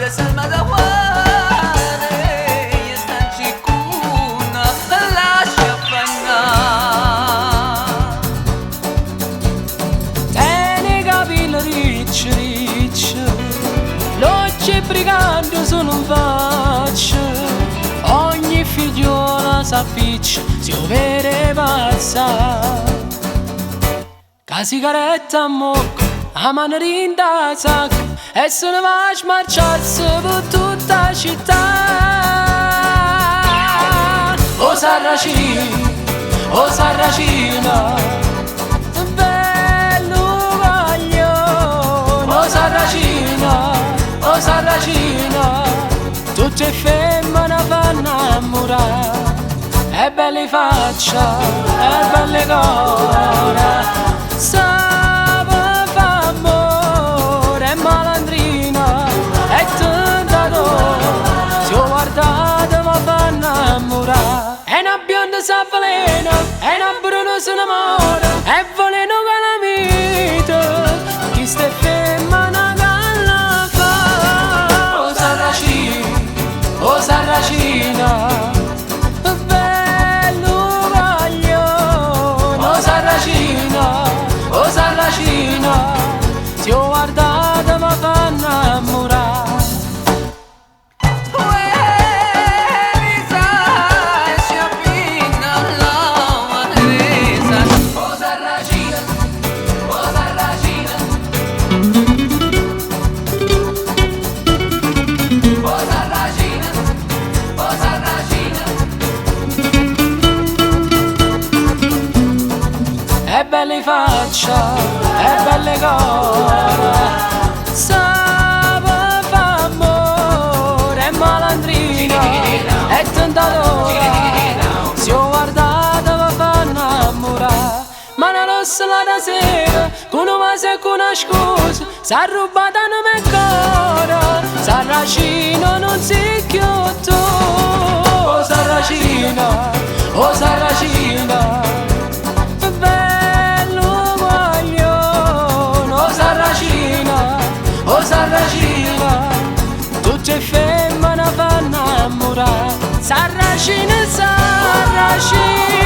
pure Salma da guare, e sta cicuna, lascia affannare. Tieni capelli ricci, ricci, l'occhio brigante sono un faccia, ogni figliola s'appiccia, si vede passare. La sigaretta a mocco, a mano rinda sacca, e se ne va a smarciarsi per tutta la città. O Sarracina, bello guaglione. O Sarracina, tutte femmine fanno innamorare. E belle faccia, e belle cuore. Sape fa amore e malandrina e tentatore, se ho guardato mi fa innamorare. E una bionda s'avvelena, e una bruna si innamora, e volendo calamita, chi ste femmina che la fa. O Sarracina, bello guaglione. O Sarracina, se ho guardato mi fa innamorare. E belle faccia, e belle cuore, sape fa amore e malandrina e tentatore, se ho guardato mi fa innamorare. Ma una rossa la sera, con un vaso e con una scusa, s'ha rubata nel mio cuore. Sarracino non si chiude. O Sarracina, o Sarracina, o Sarracina, tutte femmine fanno innamorare. Sarracina, Sarracina.